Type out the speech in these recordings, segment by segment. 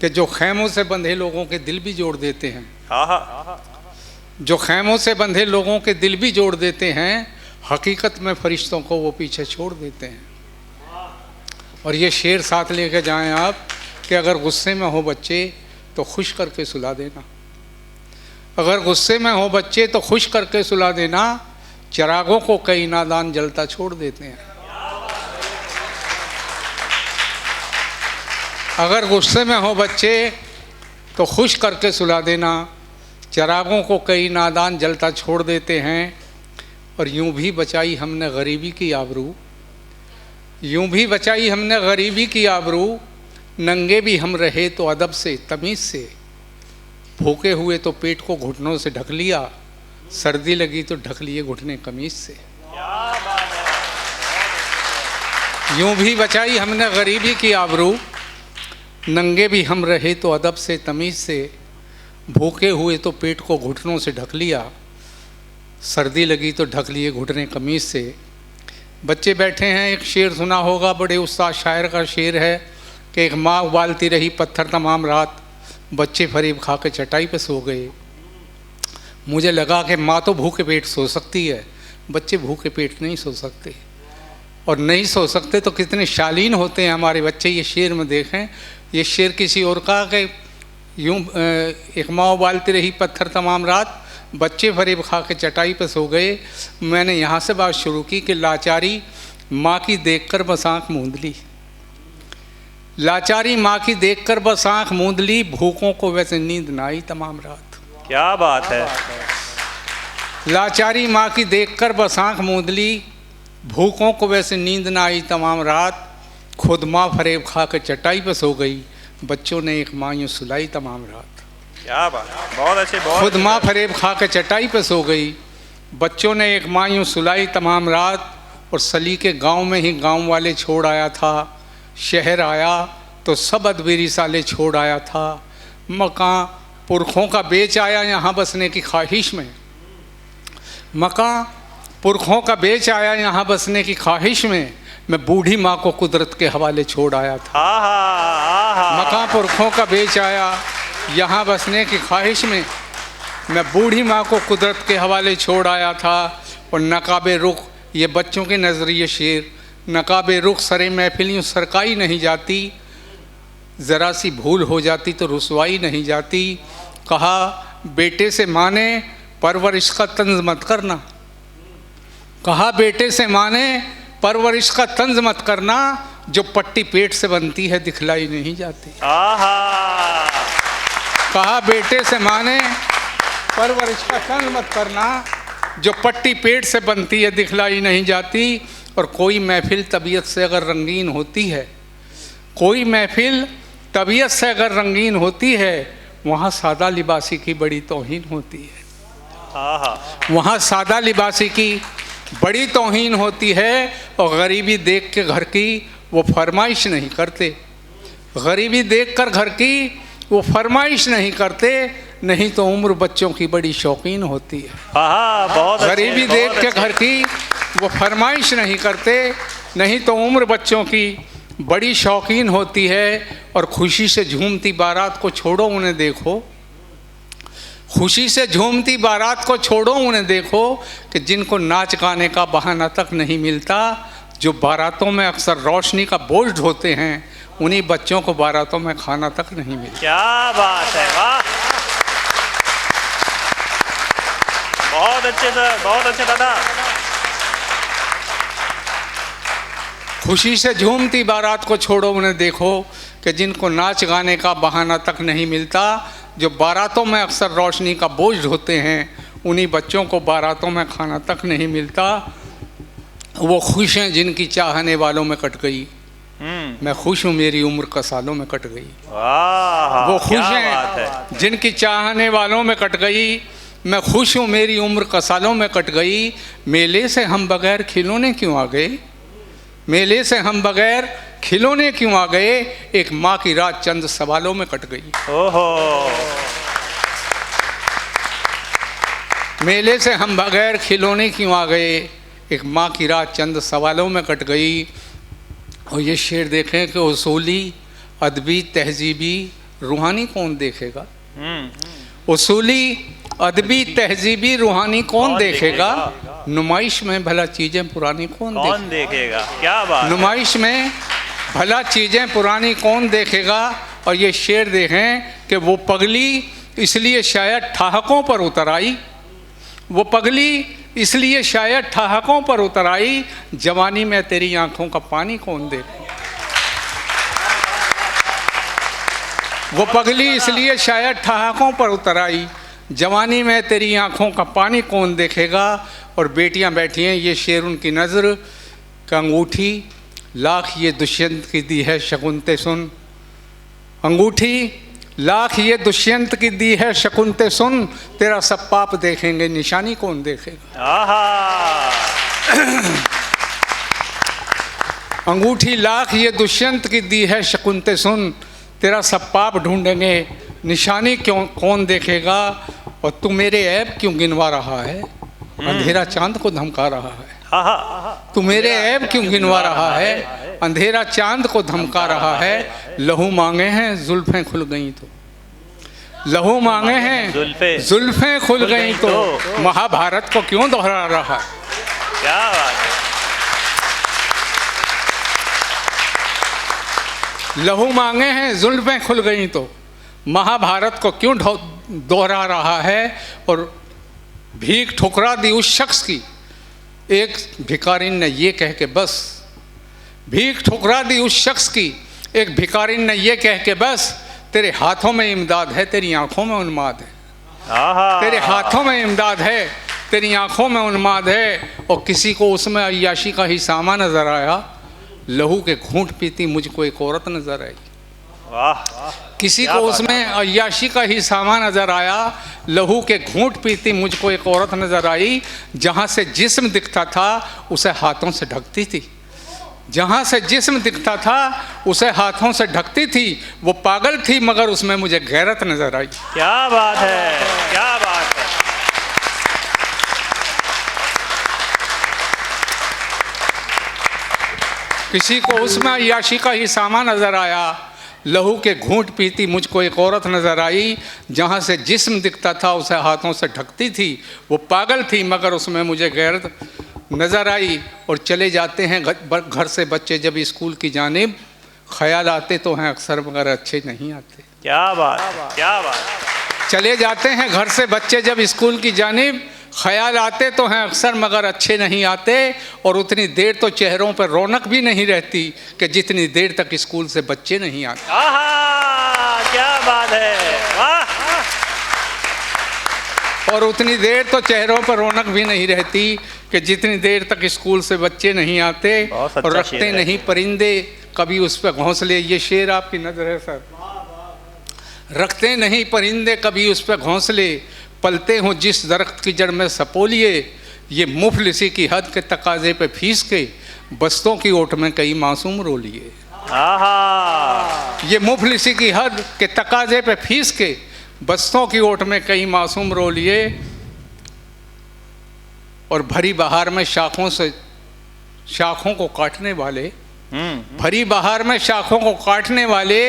कि जो खैमों से बंधे लोगों के दिल भी जोड़ देते हैं। आहा, जो खैमों से बंधे लोगों के दिल भी जोड़ देते हैं, हकीकत में फरिश्तों को वो पीछे छोड़ देते हैं। और ये शेर साथ लेके जाएं आप कि अगर गुस्से में हो बच्चे तो खुश करके सुला देना, अगर गुस्से में हो बच्चे तो खुश करके सुला देना, चिरागों को कई नादान जलता छोड़ देते हैं। अगर गुस्से में हो बच्चे तो खुश करके सुला देना, चिरागों को कई नादान जलता छोड़ देते हैं। और यूं भी बचाई हमने गरीबी की आबरू, यूं भी बचाई हमने गरीबी की आबरू, नंगे भी हम रहे तो अदब से तमीज़ से, भूखे हुए तो पेट को घुटनों से ढक लिया, सर्दी लगी तो ढक लिए घुटने कमीज से। यूं भी बचाई हमने गरीबी की आबरू, नंगे भी हम रहे तो अदब से तमीज़ से, भूखे हुए तो पेट को घुटनों से ढक लिया, सर्दी लगी तो ढक लिए घुटने कमीज से। बच्चे बैठे हैं, एक शेर सुना होगा, बड़े उस्ताद शायर का शेर है कि एक माँ उबालती रही पत्थर तमाम रात, बच्चे फरीब खा के चटाई पे सो गए। मुझे लगा कि माँ तो भूखे पेट सो सकती है, बच्चे भूखे पेट नहीं सो सकते। और नहीं सो सकते तो कितने शालीन होते हैं हमारे बच्चे। ये शेर में देखें, ये शेर किसी और का कि यूँ एक माँ उबालती रही पत्थर तमाम रात, बच्चे फरीब खा के चटाई पे सो गए। मैंने यहाँ से बात शुरू की कि लाचारी माँ की देखकर बस आँख मूंद ली, लाचारी माँ की देखकर बस आँख मूंद ली, भूखों को वैसे नींद ना आई तमाम रात। क्या बात है। लाचारी माँ की देखकर बस आँख मूंद ली, भूखों को वैसे नींद ना आई तमाम रात, खुद माँ फरेब खा के चटाई पे सो गई, बच्चों ने एक माँ यूँ सुलाई तमाम रात। क्या बात, बहुत अच्छे, बहुत। खुद माँ फरेब खा के चटाई पे सो गई, बच्चों ने एक माँ यूँ सुलाई तमाम रात। और सली के गांव में ही गांव वाले छोड़ आया था, शहर आया तो सब अदबीरी साले छोड़ आया था, मकान पुरखों का बेच आया यहाँ बसने की ख्वाहिश में, मकान पुरखों का बेच आया यहाँ बसने की ख्वाहिश में, मैं बूढ़ी माँ को कुदरत के हवाले छोड़ आया था। मकान पुरखों का बेच आया यहाँ बसने की ख्वाहिश में, मैं बूढ़ी माँ को कुदरत के हवाले छोड़ आया था। और नकाबे रुख, ये बच्चों के नज़रिए शेर, नकाबे रुख सरे महफिल यूँ सरकाई नहीं जाती, ज़रा सी भूल हो जाती तो रुसवाई नहीं जाती। कहा बेटे से माने परवरिश का तंज मत करना, कहा बेटे से माने परवरिश का तंज मत करना, जो पट्टी पेट से बनती है दिखलाई नहीं जाती। कहा बेटे से माने परवरिश का तंज मत करना, जो पट्टी पेट से बनती है दिखलाई नहीं जाती। और कोई महफिल तबीयत से अगर रंगीन होती है, कोई महफिल तबीयत से अगर रंगीन होती है, वहाँ सादा लिबासी की बड़ी तौहीन होती है। वहाँ सादा लिबासी की बड़ी तौहीन होती है। और गरीबी देख के घर की वो फरमाइश नहीं करते, गरीबी देख कर घर की वो फरमाइश नहीं करते, नहीं तो उम्र बच्चों की बड़ी शौकीन होती है। बहुत गरीबी देख के घर की वो फरमाइश नहीं करते, नहीं तो उम्र बच्चों की बड़ी शौकीन होती है। और खुशी से झूमती बारात को छोड़ो उन्हें देखो, खुशी से झूमती बारात को छोड़ो उन्हें देखो, कि जिनको नाच गाने का बहाना तक नहीं मिलता, जो बारातों में अक्सर रोशनी का बोझ ढोते हैं, उन्हीं बच्चों को बारातों में खाना तक नहीं मिलता। क्या बात है, वाह, बहुत अच्छे सर, बहुत अच्छे दादा। खुशी से झूमती बारात को छोड़ो उन्हें देखो, कि जिनको नाच गाने का बहाना तक नहीं मिलता, जो बारातों में अक्सर रोशनी का बोझ ढोते हैं, उन्हीं बच्चों को बारातों में खाना तक नहीं मिलता। वो खुश हैं जिनकी चाहने वालों में कट गई, मैं खुश हूँ मेरी उम्र का सालों में कट गई। वो खुश हैं जिनकी चाहने वालों में कट गई, मैं खुश हूँ मेरी उम्र का सालों में कट गई। मेले से हम बगैर खिलौने क्यों आ गए, मेले से हम बगैर खिलौने क्यों आ गए, एक माँ की रात चंद सवालों में कट गई। मेले से हम बगैर खिलौने क्यों आ गए, एक माँ की रात चंद सवालों में कट गई। और ये शेर देखें कि उसूली, अदबी, तहजीबी, रूहानी कौन देखेगा? उसूली अदबी तहजीबी रूहानी कौन देखेगा? नुमाइश में भला चीज़ें पुरानी कौन देखेगा? क्या बात! नुमाइश में भला चीज़ें पुरानी कौन देखेगा? और ये शेर देखें कि वो पगली इसलिए शायद ठहाकों पर उतर आई, वो पगली इसलिए शायद ठहाकों पर उतर आई, जवानी में तेरी आंखों का पानी कौन देखेगा? वो पगली इसलिए शायद ठहाकों पर उतर आई, जवानी में तेरी आंखों का पानी कौन देखेगा? और बेटियां बैठी हैं, ये शेर उनकी नज़र का अंगूठी लाख ये दुष्यंत की दी है शकुनते सुन, अंगूठी लाख ये दुष्यंत की दी है शकुनते सुन, तेरा सब पाप देखेंगे निशानी कौन देखेगा? अंगूठी लाख ये दुष्यंत की दी है शकुनते सुन, तेरा सब पाप ढूंढेंगे निशानी क्यों कौन देखेगा? और तू मेरे ऐब क्यों गिनवा रहा है? अंधेरा चांद को धमका रहा है। तू मेरे ऐब क्यों गिनवा रहा है? अंधेरा चांद को धमका रहा है। लहू मांगे हैं जुल्फें खुल गई तो, लहू मांगे हैं जुल्फें खुल गई तो, महाभारत को क्यों दोहरा रहा है? क्या बात है! लहू मांगे हैं जुल्फें खुल गई तो, महाभारत को क्यों दोहरा रहा है? और भीख ठुकरा दी उस शख्स की, एक भिखारिन ने ये कह के बस, भीख ठुकरा दी उस शख्स की, एक भिखारिन ने ये कह के बस, तेरे हाथों में इमदाद है तेरी आंखों में उन्माद है। तेरे हाथों में इमदाद है तेरी आंखों में उन्माद है। और किसी को उसमें अय्याशी का ही सामा नजर आया, लहू के घूंट पीती मुझको एक औरत नजर आई। किसी को उसमें अय्याशी का ही सामा नजर आया, लहू के घूंट पीती मुझको एक औरत नजर आई, जहाँ से जिस्म दिखता था उसे हाथों से ढकती थी, जहाँ से जिस्म दिखता था उसे हाथों से ढकती थी। वो पागल थी मगर उसमें मुझे गैरत नजर आई। क्या बात है! क्या बात है! किसी को उसमें अय्याशी का ही सामा नजर आया, लहू के घूंट पीती मुझको एक औरत नजर आई, जहाँ से जिस्म दिखता था उसे हाथों से ढकती थी। वो पागल थी मगर उसमें मुझे गैरत नज़र आई। और चले जाते हैं घर से बच्चे जब स्कूल की जानिब, ख्याल आते तो हैं अक्सर मगर अच्छे नहीं आते। क्या बात! क्या बात! चले जाते हैं घर से बच्चे जब स्कूल की जानिब, ख्याल आते तो हैं अक्सर मगर अच्छे नहीं आते। और उतनी देर तो चेहरों पर रौनक भी नहीं रहती कि जितनी देर तक स्कूल से बच्चे नहीं आते। क्या बात है! वाह! और उतनी देर तो चेहरों पर रौनक भी नहीं रहती कि जितनी देर तक स्कूल से बच्चे नहीं आते। और रखते नहीं परिंदे कभी उस पर घोंसले, ये शेर आपकी नज़र है सर। रखते नहीं परिंदे कभी उस पर घोंसले, पलते हों जिस दरख्त की जड़ में सपोलिए, ये मुफलिसी की हद के तकाजे पे फीस के, बस्तों की ओट में कई मासूम रो लिए। ये मुफलिसी की हद के तकाजे पे फीस के, बस्तों की ओट में कई मासूम रो लिए। और भरी बहार में शाखों को काटने वाले, भरी बहार में शाखों को काटने वाले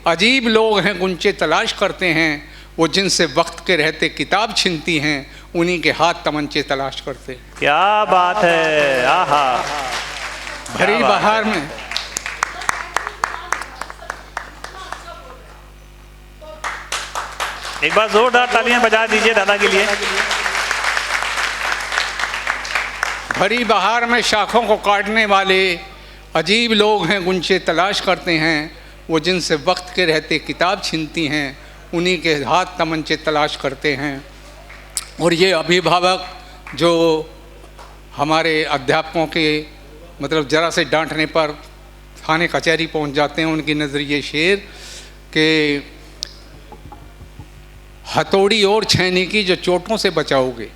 अजीब लोग हैं, गुंचे तलाश करते हैं। वो जिनसे वक्त के रहते किताब छीनती हैं, उन्हीं के हाथ तमंचे तलाश करते हैं। क्या बात है! आहा! भरी बहार में एक बार जोरदार तालियां बजा दीजिए दादा के लिए। भरी बहार में शाखों को काटने वाले अजीब लोग हैं, गुंचे तलाश करते हैं। वो जिनसे वक्त के रहते किताब छीनती हैं, उन्हीं के हाथ तमंचे तलाश करते हैं। और ये अभिभावक जो हमारे अध्यापकों के मतलब ज़रा से डांटने पर थाने कचहरी पहुंच जाते हैं, उनकी नज़रिए शेर के हथौड़ी और छैनी की जो चोटों से बचाओगे,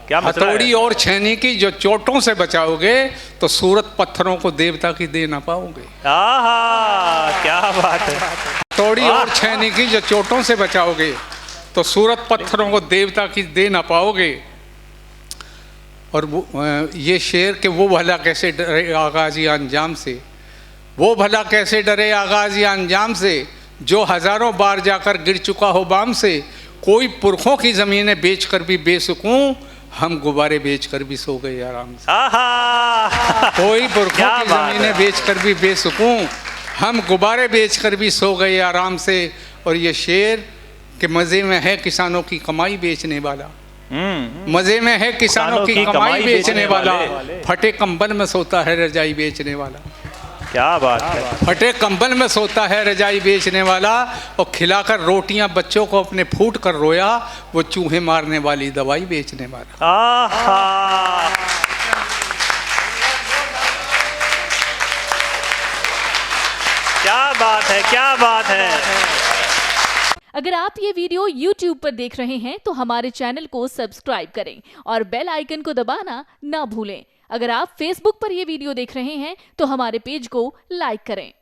क्या हथौड़ी और छैनी की जो चोटों से बचाओगे तो सूरत पत्थरों को देवता की दे ना पाओगे। क्या बात है! हथौड़ी और छैनी की जो चोटों से बचाओगे तो सूरत पत्थरों को देवता की दे ना पाओगे। और ये शेर के वो भला कैसे डरे आगाज़ या अंजाम से, वो भला कैसे डरे आगाज़ या अंजाम से, जो हजारों बार जाकर गिर चुका हो बाम से, कोई पुरखों की ज़मीनें बेचकर भी बेसुकूं, हम गुब्बारे बेचकर भी सो गए आराम से। आहा कोई पुरखों क्या की बात ज़मीनें है। बेचकर भी बेसुकूं, हम गुब्बारे बेचकर भी सो गए आराम से। और ये शेर के मज़े में है किसानों की कमाई बेचने वाला, मज़े में है किसानों की कमाई बेचने वाला, फटे कंबल में सोता है रजाई बेचने वाला। क्या बात है। फटे कंबल में सोता है रजाई बेचने वाला, और खिलाकर रोटियां बच्चों को अपने फूट कर रोया, वो चूहे मारने वाली दवाई बेचने वाला। आहा क्या बात है, क्या बात है। अगर आप ये वीडियो YouTube पर देख रहे हैं तो हमारे चैनल को सब्सक्राइब करें और बेल आइकन को दबाना ना भूलें। अगर आप Facebook पर ये वीडियो देख रहे हैं तो हमारे पेज को लाइक करें।